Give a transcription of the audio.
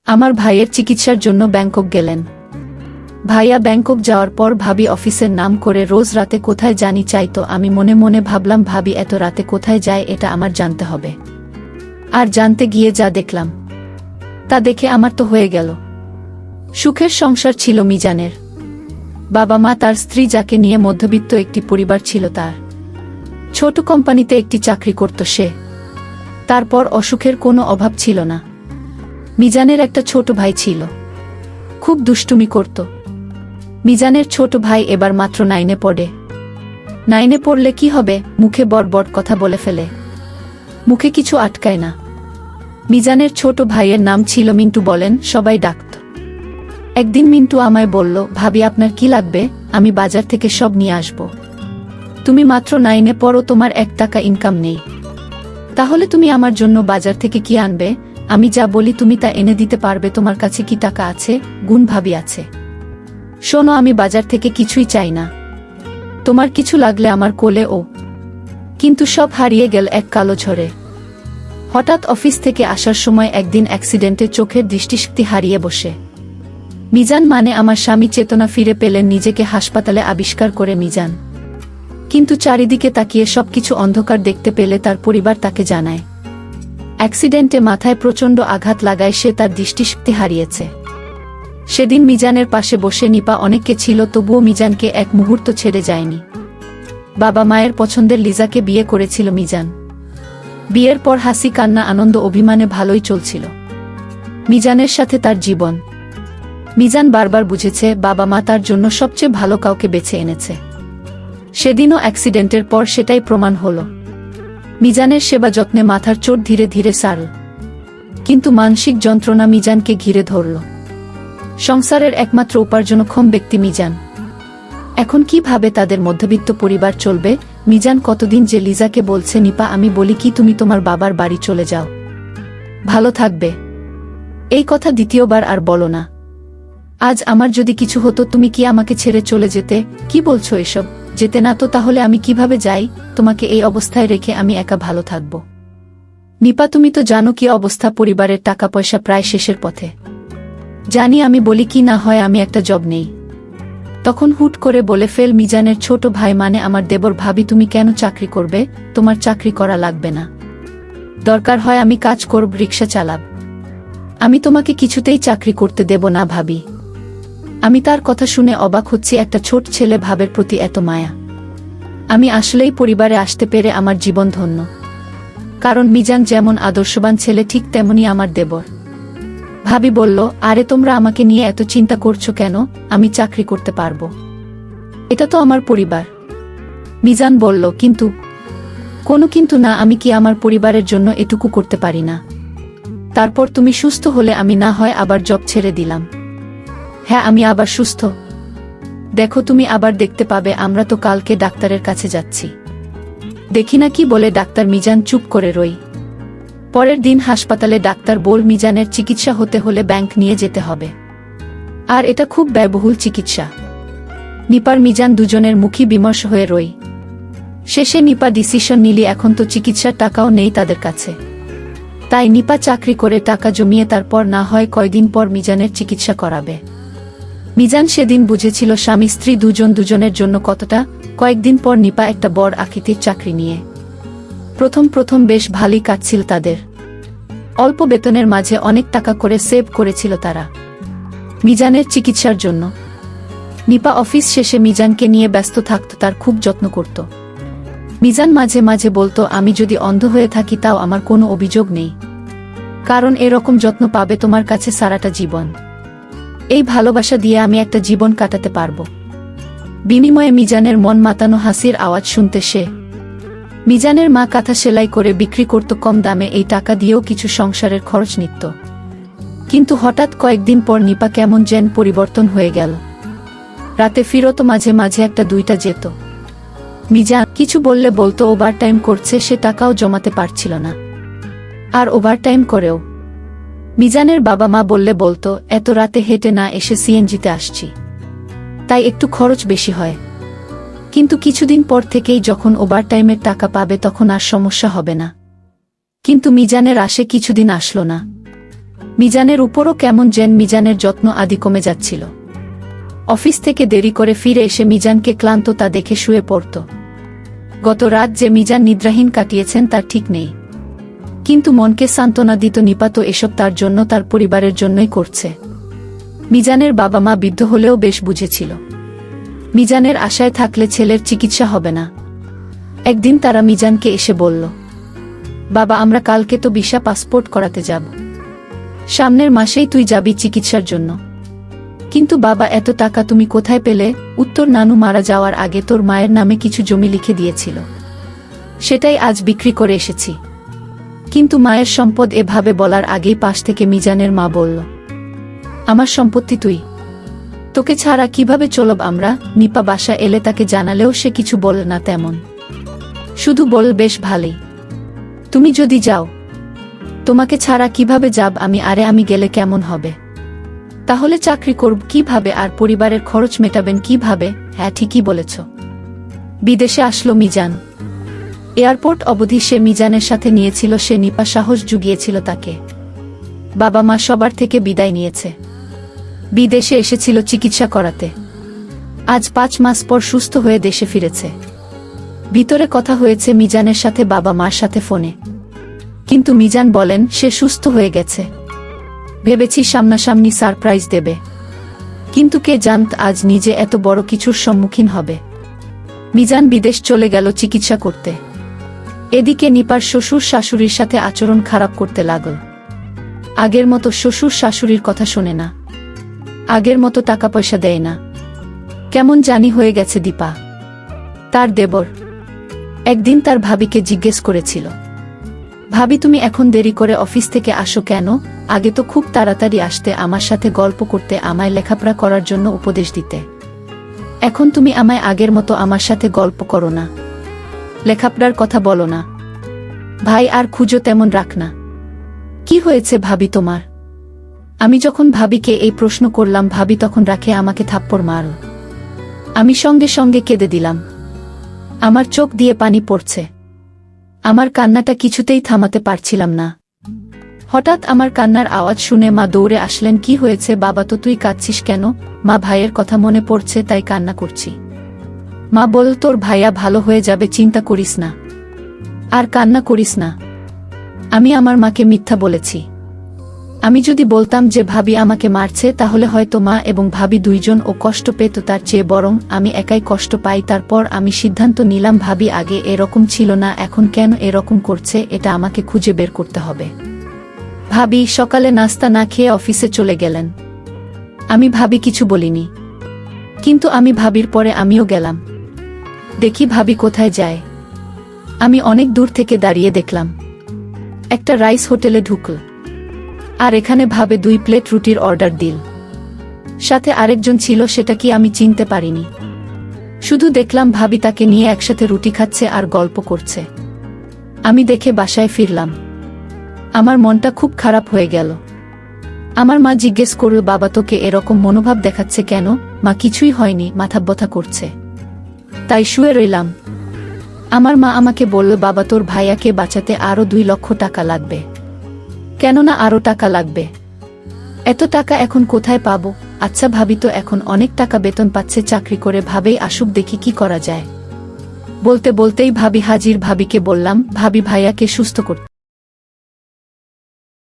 আমার ভাইয়ের চিকিৎসার জন্য ব্যাংকক গেলেন। ভাইয়া ব্যাংকক যাওয়ার পর ভাবি অফিসের নাম করে রোজ রাতে কোথায় জানি চাইতো। আমি মনে মনে ভাবলাম, ভাবি এত রাতে কোথায় যায় এটা আমার জানতে হবে। আর জানতে গিয়ে যা দেখলাম তা দেখে আমার তো হয়ে গেল। সুখের সংসার ছিল মিজানের। বাবা মা, তার স্ত্রী, যাকে নিয়ে মধ্যবিত্ত একটি পরিবার ছিল তার। ছোট কোম্পানিতে একটি চাকরি করত সে। তারপর অসুখের কোনো অভাব ছিল না। মিজানের একটা ছোট ভাই ছিল, খুব দুষ্টুমি করত। মিজানের ছোট ভাই এবার মাত্র 9-এ পড়ে। 9-এ পড়লে কি হবে, মুখে বড় কথা বলে ফেলে, মুখে কিছু আটকায় না। মিজানের ছোট ভাইয়ের নাম ছিল মিন্টু, বলেন সবাই ডাকত। একদিন মিন্টু আমায় বলল, ভাবি আপনার কি লাগবে, আমি বাজার থেকে সব নিয়ে আসব। তুমি মাত্র 9-এ পড়ো, তোমার 1 টাকা ইনকাম নেই, তাহলে তুমি আমার জন্য বাজার থেকে কি আনবে? আমি যা বলি তুমি তা এনে দিতে পারবে? তোমার কাছে কি টাকা আছে? গুণ ভাবি আছে। শোনো, আমি বাজার থেকে কিছুই চাই না, তোমার কিছু লাগলে আমার কোলে ও। কিন্তু সব হারিয়ে গেল এক কালো ঝড়ে। হঠাৎ অফিস থেকে আসার সময় একদিন অ্যাক্সিডেন্টে চোখের দৃষ্টিশক্তি হারিয়ে বসে মিজান, মানে আমার স্বামী, চেতনা ফিরে পেলেন। নিজেকে হাসপাতালে আবিষ্কার করে মিজান কিন্তু চারিদিকে তাকিয়ে সবকিছু অন্ধকার দেখতে পেলে তার পরিবার তাকে জানায় অ্যাক্সিডেন্টে মাথায় প্রচণ্ড আঘাত লাগায় সে তার দৃষ্টিশক্তি হারিয়েছে। সেদিন মিজানের পাশে বসে নিপা অনেককে ছিল, তবুও মিজানকে এক মুহূর্ত ছেড়ে যায়নি। বাবা মায়ের পছন্দের লিজাকে বিয়ে করেছিল মিজান। বিয়ের পর হাসি কান্না আনন্দ অভিমানে ভালোই চলছিল মিজানের সাথে তার জীবন। মিজান বারবার বুঝেছে বাবা মা তার জন্য সবচেয়ে ভালো কাউকে বেছে এনেছে। সেদিনও অ্যাক্সিডেন্টের পর সেটাই প্রমাণ হলো। মিজানের সেবা যত্নে মাথার চোট ধীরে ধীরে সারল, কিন্তু মানসিক যন্ত্রণা মিজানকে ঘিরে ধরল। সংসারের একমাত্র উপার্জনক্ষম ব্যক্তি মিজান। এখন কিভাবে তাদের মধ্যবিত্ত পরিবার চলবে? মিজান কতদিন যে লিজাকে বলছে, নিপা আমি বলি কি তুমি তোমার বাবার বাড়ি চলে যাও, ভালো থাকবে, এই কথা দ্বিতীয়বার আর বলো না। আজ আমার যদি কিছু হতো তুমি কি আমাকে ছেড়ে চলে যেতে? কি বলছো এসব? যেতে না তো তাহলে আমি কিভাবে যাই? তোমাকে এই অবস্থায় রেখে আমি একা ভালো থাকব? নিপা তুমি তো জানো কি অবস্থা, পরিবারের টাকা পয়সা প্রায় শেষের পথে। জানি, আমি বলি কি না হয় আমি একটা জব নেই। তখন হুট করে বলে ফেল মিজানের ছোট ভাই, মানে আমার দেবর, ভাবি তুমি কেন চাকরি করবে? তোমার চাকরি করা লাগবে না, দরকার হয় আমি কাজ করব, রিক্সা চালাব, আমি তোমাকে কিছুতেই চাকরি করতে দেব না ভাবি। আমি তার কথা শুনে অবাক হচ্ছি, একটা ছোট ছেলে ভাবের প্রতি এত মায়া। আমি আসলেই পরিবারে আসতে পেরে আমার জীবন ধন্য, কারণ মিজান যেমন আদর্শবান ছেলে ঠিক তেমনি আমার দেবর। ভাবি বলল, আরে তোমরা আমাকে নিয়ে এত চিন্তা করছো কেন? আমি চাকরি করতে পারবো, এটা তো আমার পরিবার। মিজান বলল, কিন্তু? কোনো কিন্তু না, আমি কি আমার পরিবারের জন্য এটুকু করতে পারি না? তারপর তুমি সুস্থ হলে আমি না হয় আবার জব ছেড়ে দিলাম। হ্যাঁ, আমি আবার সুস্থ, দেখো তুমি আবার দেখতে পাবে। আমরা তো কালকে ডাক্তারের কাছে যাচ্ছি, দেখি না কি বলে ডাক্তার। মিজান চুপ করে রই। পরের দিন হাসপাতালে ডাক্তার বল, মিজানের চিকিৎসা হতে হলে ব্যাংক নিয়ে যেতে হবে, আর এটা খুব ব্যয়বহুল চিকিৎসা। নিপার মিজান দুজনের মুখী বিমর্ষ হয়ে রই। শেষে নিপা ডিসিশন নিলি, এখন তো চিকিৎসার টাকাও নেই তাদের কাছে। তাই নিপা চাকরি করে টাকা জমিয়ে তারপর না হয় কয়দিন পর মিজানের চিকিৎসা করাবে। মিজান সেদিন বুঝেছিল স্বামী স্ত্রী দুজনের জন্য কতটা। কয়েকদিন পর নিপা একটা বড় আকৃতির চাকরি নিয়ে। প্রথম বেশ ভালোই কাটছিল তাদের। অল্প বেতনের মাঝে অনেক টাকা করে সেভ করেছিল তারা মিজানের চিকিৎসার জন্য। নিপা অফিস শেষে মিজানকে নিয়ে ব্যস্ত থাকত, তার খুব যত্ন করত। মিজান মাঝে মাঝে বলতো, আমি যদি অন্ধ হয়ে থাকি তাও আমার কোনো অভিযোগ নেই, কারণ এরকম যত্ন পাবে তোমার কাছে সারাটা জীবন। এই ভালোবাসা দিয়ে আমি একটা জীবন কাটাতে পারবো। বিনিময়ে মিজানের মন মাতানো হাসির আওয়াজ শুনতে সে। মিজানের মা কাঁথা সেলাই করে বিক্রি করত কম দামে, এই টাকা দিয়েও কিছু সংসারের খরচ নিত। কিন্তু হঠাৎ কয়েকদিন পর নিপা কেমন যেন পরিবর্তন হয়ে গেল। রাতে ফিরত, মাঝে মাঝে একটা দুইটা যেত। মিজান কিছু বললে বলতো ওভারটাইম করছে, সে টাকাও জমাতে পারছিল না। আর ওভারটাইম করেও মিজানের বাবা মা বললে বলতো, এত রাতে হেঁটে না এসে সিএনজিতে আসছি, তাই একটু খরচ বেশি হয়। কিন্তু কিছুদিন পর থেকেই যখন ওভারটাইমের টাকা পাবে তখন আর সমস্যা হবে না। কিন্তু মিজানের আসে কিছুদিন আসলো না। মিজানের উপরও কেমন যেন মিজানের যত্ন আদি কমে যাচ্ছিল। অফিস থেকে দেরি করে ফিরে এসে মিজানকে ক্লান্ততা দেখে শুয়ে পড়ত। গত রাত যে মিজান নিদ্রাহীন কাটিয়েছেন তার ঠিক নেই, কিন্তু মনকে সান্ত্বনা দিত নিপাত এসব তার জন্য, তার পরিবারের জন্যই করছে। মিজানের বাবা মা বৃদ্ধ হলেও বেশ বুঝেছিল মিজানের আশায় থাকলে ছেলের চিকিৎসা হবে না। একদিন তারা মিজানকে এসে বলল, বাবা আমরা কালকে তো ভিসা পাসপোর্ট করাতে যাব, সামনের মাসেই তুই যাবি চিকিৎসার জন্য। কিন্তু বাবা এত টাকা তুমি কোথায় পেলে? উত্তর, নানু মারা যাওয়ার আগে তোর মায়ের নামে কিছু জমি লিখে দিয়েছিল, সেটাই আজ বিক্রি করে এসেছি। কিন্তু মায়ের সম্পদ এভাবে বলার আগেই পাশ থেকে মিজানের মা বলল, আমার সম্পত্তি তুই, তোকে ছাড়া কিভাবে চলব আমরা? নিপা বাসা এলে তাকে জানালেও সে কিছু বলে না তেমন, শুধু বল বেশ ভালোই, তুমি যদি যাও। তোমাকে ছাড়া কিভাবে যাব আমি? আরে আমি গেলে কেমন হবে? তাহলে চাকরি করব কিভাবে আর পরিবারের খরচ মেটাবেন কিভাবে? হ্যাঁ ঠিকই বলেছ। বিদেশে আসলো মিজান। এয়ারপোর্ট অবধি সে মিজানের সাথে নিয়েছিল, সে নিপা সাহস জুগিয়েছিল তাকে। বাবা মা সবার থেকে বিদায় নিয়েছে, বিদেশে এসেছিল চিকিৎসা করাতে। আজ 5 মাস পর সুস্থ হয়ে দেশে ফিরেছে। ভিতরে কথা হয়েছে মিজানের সাথে বাবা মার সাথে ফোনে, কিন্তু মিজান বলেন সে সুস্থ হয়ে গেছে। ভেবেছি সামনাসামনি সারপ্রাইজ দেবে, কিন্তু কে জানত আজ নিজে এত বড় কিছুর সম্মুখীন হবে। মিজান বিদেশ চলে গেল চিকিৎসা করতে। এদিকে নিপার শ্বশুর শাশুড়ির সাথে আচরণ খারাপ করতে লাগল। আগের মতো শ্বশুর শাশুড়ির কথা শোনে না, আগের মতো টাকা পয়সা দেয় না, কেমন জানি হয়ে গেছে দীপা। তার দেবর একদিন তার ভাবিকে জিজ্ঞেস করেছিল, ভাবি তুমি এখন দেরি করে অফিস থেকে আসো কেন? আগে তো খুব তাড়াতাড়ি আসতে, আমার সাথে গল্প করতে, আমায় লেখাপড়া করার জন্য উপদেশ দিতে। এখন তুমি আমায় আগের মতো আমার সাথে গল্প করো না, লেখাপড়ার কথা বলো না, ভাই আর খুঁজো তেমন রাখ না। কি হয়েছে ভাবি তোমার? আমি যখন ভাবিকে এই প্রশ্ন করলাম, ভাবি তখন রাখে আমাকে থাপ্পড় মারল। আমি সঙ্গে সঙ্গে কেঁদে দিলাম, আমার চোখ দিয়ে পানি পড়ছে। আমার কান্নাটা কিছুতেই থামাতে পারছিলাম না। হঠাৎ আমার কান্নার আওয়াজ শুনে মা দৌড়ে আসলেন। কি হয়েছে বাবা, তো তুই কাঁদছিস কেন? মা, ভাইয়ের কথা মনে পড়ছে তাই কান্না করছি। মা বলল, তোর ভাইয়া ভালো হয়ে যাবে, চিন্তা করিস না, আর কান্না করিস না। আমি আমার মাকে মিথ্যা বলেছি। আমি যদি বলতাম যে ভাবি আমাকে মারছে, তাহলে হয়তো মা এবং ভাবি দুইজন ও কষ্ট পেত, তার চেয়ে বরং আমি একাই কষ্ট পাই। তারপর আমি সিদ্ধান্ত নিলাম, ভাবি আগে এরকম ছিল না, এখন কেন এরকম করছে এটা আমাকে খুঁজে বের করতে হবে। ভাবি সকালে নাস্তা না খেয়ে অফিসে চলে গেলেন। আমি ভাবি কিছু বলিনি, কিন্তু আমি ভাবির পরে আমিও গেলাম। দেখি ভাবি কোথায় যায়। আমি অনেক দূর থেকে দাঁড়িয়ে দেখলাম একটা রাইস হোটেলে ঢুকল, আর এখানে ভাবে 2 প্লেট রুটির অর্ডার দিল। সাথে আরেকজন ছিল, সেটা কি আমি চিনতে পারিনি। শুধু দেখলাম ভাবি তাকে নিয়ে একসাথে রুটি খাচ্ছে আর গল্প করছে। আমি দেখে বাসায় ফিরলাম। আমার মনটা খুব খারাপ হয়ে গেল। আমার মা জিজ্ঞেস করল, বাবা তোকে এরকম মনোভাব দেখাচ্ছে কেন? মা, কিছুই হয়নি, মাথা ব্যথা করছে, তাই শুয়ে রইলাম। আমার মা আমাকে বলল, বাবা তোর ভাইয়াকে বাঁচাতে আরো 2 লক্ষ টাকা লাগবে। কেননা আরো টাকা লাগবে? এত টাকা এখন কোথায় পাবো? আচ্ছা ভাবি তো এখন অনেক টাকা বেতন পাচ্ছে চাকরি করে, ভাবেই আসুক, দেখি কি করা যায়। বলতে বলতেই ভাবি হাজির। ভাবিকে বললাম, ভাবি ভাইয়াকে সুস্থ করতে